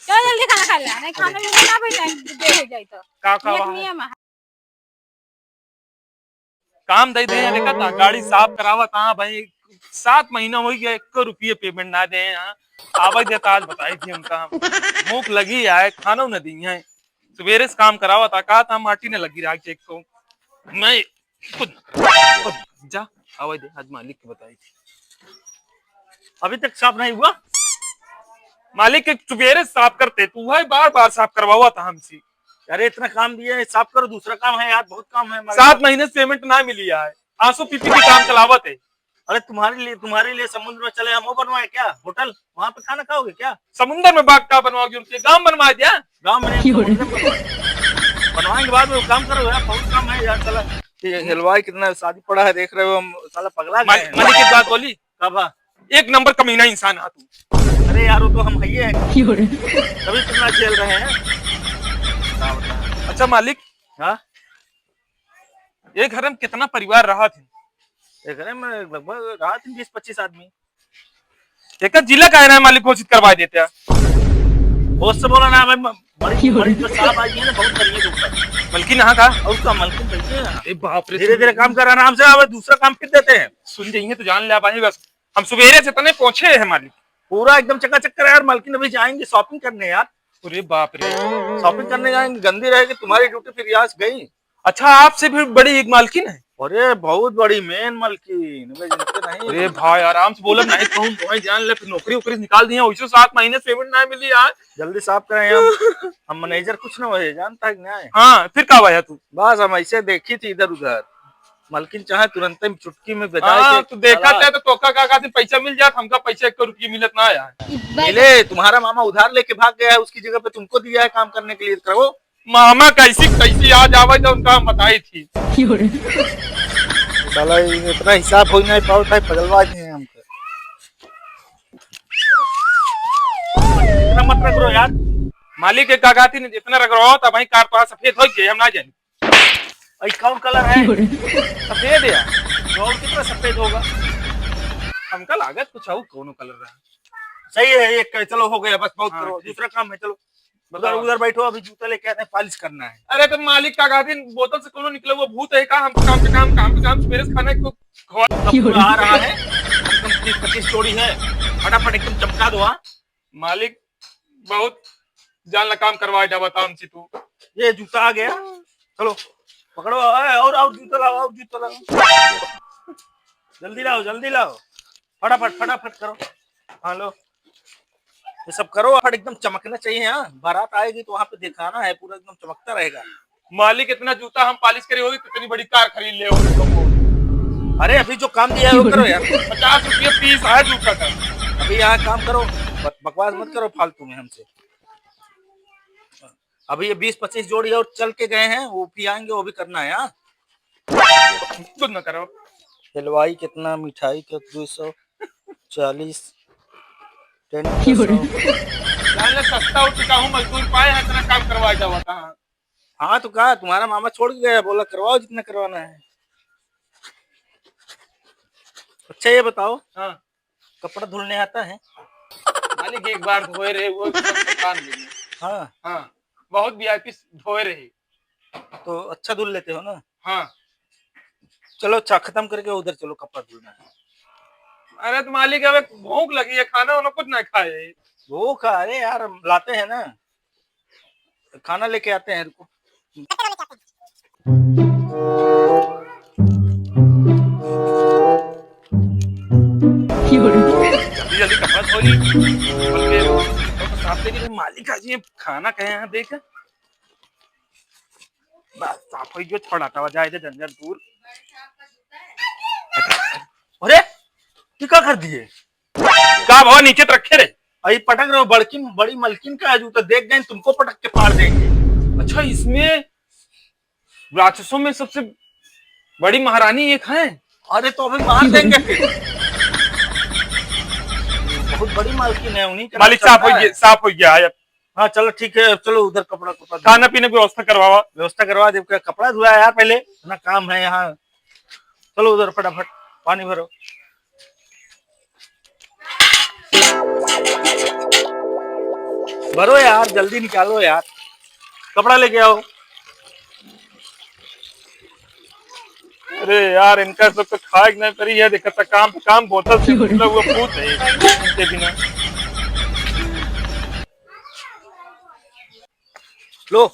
चलो जल्दी खाना खा ले, नहीं खाना भी बना भी नहीं देर हो जाए तो का एक नियम है। काम दे दे देखा था गाड़ी साफ करावा था भाई 7 महीना हो गया 1 रुपये पेमेंट ना दे यहाँ आवाज देता आज बताई थी उनका भूख लगी है खाना न दी है सवेरे से काम करावा था कहा था माटी ने लगी रहा एक को मैं खुद जा आवाज दे आज मालिक की बताई थी अभी तक साफ नहीं हुआ। मालिक के सवेरे साफ करते तू है बार बार साफ करवा था हमसे अरे इतना काम दिया है, साफ करो, दूसरा काम है यार, बहुत काम है हमारे 7 महीने से पेमेंट ना मिली है आंसू पीपी की काम चलावत है। अरे तुम्हारे लिए समुद्र में चले हम वो बनवाए क्या, होटल वहाँ पे खाना खाओगे क्या। समुंदर में बाग का बनवाओगे उनके गांव बनवा दिया गाँव में बनवाएंगे बाद में, काम करो यार, बहुत काम है यार। चला हलवाई कितना शादी पड़ा है देख रहे हो हम, साला पगला गए हैं। मालिक की बात बोली कब एक नंबर कमीना इंसान है तू। अरे यार वो तो हम है तभी तुमना झेल रहे हैं। अच्छा मालिक हाँ एक घर में कितना परिवार रहा थे। एक घर में लगभग रहा थे 20-25 आदमी। एक जिला का है ना मालिक घोषित करवा देते हैं बहुत से बोला ना भाई, बड़ी तो साहब आई है ना, बहुत करिए के ऊपर मलकिन यहाँ का और उसका मलकिन बैठे हैं। अरे बाप रे धीरे धीरे काम कर आराम से, अब दूसरा काम फिर देते हैं। सुन जाइए तो जान ले पाएंगे बस हम सवेरे से तने पहुंचे हैं मालिक पूरा एकदम चकाचक कर यार। मलकिन अभी जाएंगे शॉपिंग करने यार। अरे बाप रे शॉपिंग करने जाएंगे, गंदी रहेगी तुम्हारी ड्यूटी फिर यहाँ से गई। अच्छा आपसे भी बड़ी एक मालकिन है। अरे बहुत बड़ी मेन मलकिन नहीं। अरे भाई आराम से बोला नहीं कहूँ भाई जान ले फिर नौकरी वोकरी निकाल दी है वैसे 7 महीने से पेमेंट ना मिली यार। जल्दी साफ करें हम मैनेजर कुछ ना हो जानता है न्याय। हाँ फिर कब आया तू। बस हम ऐसे देखी थी इधर उधर, मलकिन चाहे तुरंत ही चुटकी में बजाए हाँ, तो देखा था तो तोका का पैसा मिल जाता हमका पैसा 1 रुपये मिलत ना यार। मिले तुम्हारा मामा उधार लेके भाग गया है, उसकी जगह पे तुमको दिया है काम करने के लिए, करो। मामा कैसी कैसी आज आवाज तो उनका हम बताई थी साला इतना हिसाब हो नहीं पाओ था, पगलवा दिए हमको। इतना मत रगड़ो यार। मालिक के कागाती ने जितना रगड़ो था भाई कार तो सफेद हो गए हम ना जाने कौन कलर है सफेद है और कितना सफेद होगा। हमका लागत कुछ और कौन कलर रहा सही है एक, चलो हो गया बस, बहुत हाँ, करो दूसरा काम है। चलो उधर उधर बैठो, अभी जूता लेके आते हैं, पॉलिश करना है। अरे तो मालिक का गादी बोतल से कौन निकला वो भूत है का हम काम पे काम सवेरे से खाना को आ रहा है 20-25 जोड़ी है, फटाफट एकदम चमका दो। हाँ मालिक बहुत जान ला काम करवाए जा बता हमसे तू। ये जूता आ गया, चलो पकड़ो और जूता लाओ, और जूता लाओ, जल्दी लाओ फटाफट करो। हाँ लो ये सब करो, फट एकदम चमकना चाहिए। हाँ बारात आएगी तो वहां पे दिखाना है, पूरा एकदम चमकता रहेगा। मालिक इतना जूता हम पॉलिश करे होगी तो इतनी बड़ी कार खरीद ले होगी। अरे अभी जो काम दिया है वो करो यार। 50 रुपये पीस है जूता का। अभी यहाँ काम करो, बकवास मत करो फालतू में हमसे। अभी ये 20-25 जोड़ी और चल के गए हैं, वो भी आएंगे, वो भी करना है। यहाँ कुछ न करो। हलवाई कितना, मिठाई का 240 सस्ता और टिकाऊ मजदूर पाए हैं इतना काम करवाया जावा कहाँ। हाँ तो कहा तुम्हारा मामा छोड़ के गया, बोला करवाओ जितना करवाना है। अच्छा ये बताओ, हाँ कपड़ा धुलने आता है। मालिक एक बार धोए रहे वो हाँ हाँ बहुत वीआईपी धोए रहे तो अच्छा धुल लेते हो ना। हाँ चलो अच्छा खत्म करके उधर चलो, कपड़ा धुलना है। अरे तो मालिक अब भूख लगी है खाना वाना कुछ ना खाए। भूख, अरे यार लाते हैं ना, खाना लेके आते हैं। रुको जल्दी जल्दी कपड़ा धो ली तो साफ लेके मालिक आज ये खाना कहे हैं देख बस साफ हो जो छोड़ा था जाए झंझट दूर। अरे ये क्या कर दिए, का भाव नीचे तो रखे रहे अभी पटक रहे हो। बड़ी मलकिन का जूता देख गए तुमको पटक के फाड़ देंगे। अच्छा इसमें राक्षसों में सबसे बड़ी महारानी एक है। अरे तो अभी मार देंगे फिर। बहुत बड़ी मालकिन है उन्हीं का। मालिक साफ हो गया है। हाँ चलो ठीक है, चलो उधर कपड़ा खाना पीने की व्यवस्था करवा दे। कपड़ा धुआ यार, पहले इतना काम है यहाँ। चलो उधर फटाफट पानी भरो। भरो यार, जल्दी निकालो यार, कपड़ा लेके आओ। अरे यार इनका सब तो खाए नहीं करी है, देखा काम काम बोतल से खुला हुआ भूत है इनके बिना। लो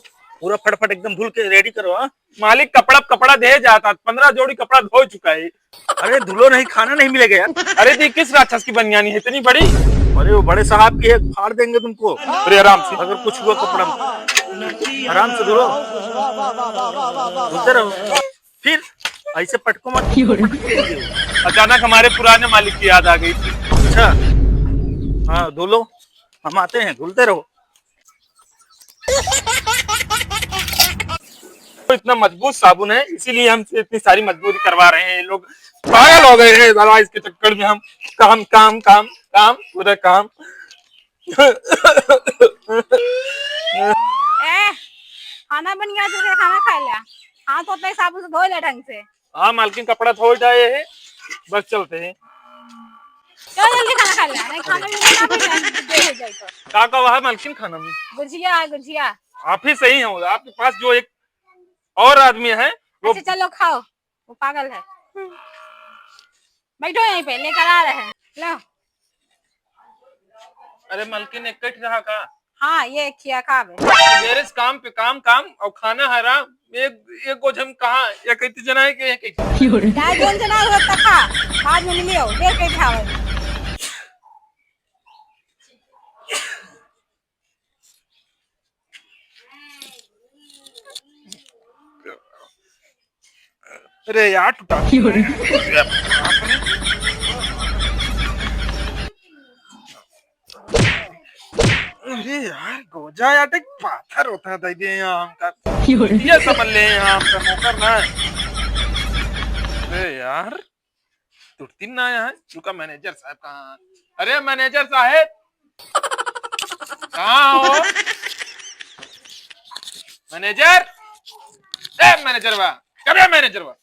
पूरा फटाफट एकदम धुल के रेडी करो। हाँ मालिक कपड़ा दे जाता, 15 जोड़ी कपड़ा धो चुका है। अरे धुलो नहीं, खाना नहीं मिलेगा यार। अरे दी किस राक्षस की बनियानी है इतनी बड़ी? अरे वो बड़े साहब की है, फाड़ देंगे तुमको। अरे आराम से, अगर कुछ हुआ कपड़ा में। आराम से धुलो, धुलते रहो, फिर ऐसे पटको मत। अचानक हमारे पुराने मालिक की याद आ गई थी। अच्छा हाँ धुलो, हम आते हैं, धुलते रहो। तो इतना मजबूत साबुन है, इसीलिए हमसे इतनी सारी मजबूरी करवा रहे हैं। लोग पागल हो गए हैं दादा, इसके चक्कर में हम काम काम काम काम पूरा काम। ए खाना बन गया तो खाना खा लिया, हाथ होता है साबुन से धो ले ढंग से। हाँ मालकिन कपड़ा धो जाए है, बस चलते हैं। चलो जल्दी खाना खा लिया, नहीं खाना भी ना देर हो जाए तो। क्या कहा है मालकिन खाना में? गुजिया गुजिया। आप ही सही हो, आपके पास जो एक और आदमी है वो। अच्छा चलो खाओ, वो पागल है। बैठो यहीं पे, लेकर आ रहे हैं, लो। अरे मालकिन एक कट रहा का? हाँ ये खिया खा बे। मेरे काम पे काम काम और खाना हरा। एक गोजम कहाँ या कहती जना है कि चाहे जोन जना हो तक खा, बाद में मिलियो देर के खावे। अरे यार टूटा। अरे यार गोजा यार एक पाथर होता है दे यहाँ का, ये समझ ले यहाँ का मौका ना है। अरे यार तुरती ना आया है, रुका मैनेजर साहब कहाँ? अरे मैनेजर साहब कहाँ हो? मैनेजर, ए मैनेजर वाह, कब है मैनेजर वाह?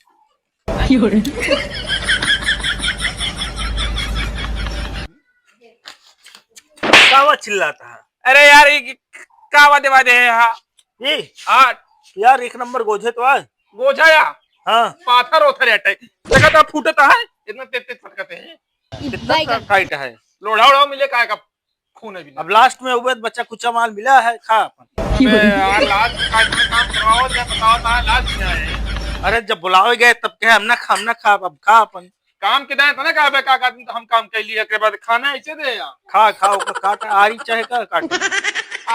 कावा चिल्लाता है। अरे यार ये क्या वादे वादे है यहाँ? ये हाँ यार एक नंबर गोझे तो आज। गोझाया हाँ पाथर होता रहता है, जगह तो फूटता है, इतना तेज तेज फटकते हैं, इतना टाइट है। लोढ़ा उड़ा मिले काय का खून है भी। अब लास्ट में हुए बच्चा कुचा माल मिला है, खा अपन। अबे यार लास्ट का काम करवाओ, क्या बताओ था लास्ट क्या है? अरे जब बुलावे गए तब कहे हम ना खा, अब खा अपन। काम के दाएं था ना का बेका का हम काम कर लिया के बाद खाना ऐसे दे यार। खा खाओ का काटा आरी चाहे का काटा।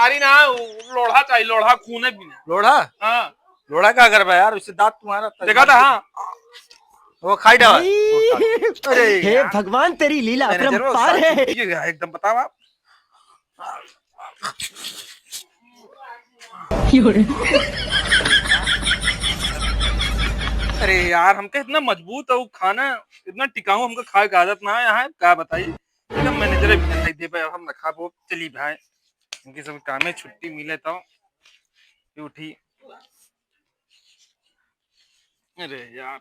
आरी ना लोढ़ा चाहिए, लोढ़ा खून है भी ना। लोढ़ा? हाँ लोढ़ा क्या करवा यार, उससे दांत तुम्हारा देखा था। हाँ वो खाई डाला। अरे हे भगवान तेरी लीला अपरंपार है। एकदम बताओ आप। अरे यार हमका इतना मजबूत है वो खाना, इतना टिकाऊ हमका खाए का आदत ना है यहाँ, क्या बताइए। एकदम मैनेजर भी नहीं दे पाए, हम रखा वो चली भाई, उनकी सब काम में छुट्टी मिले तो उठी। अरे यार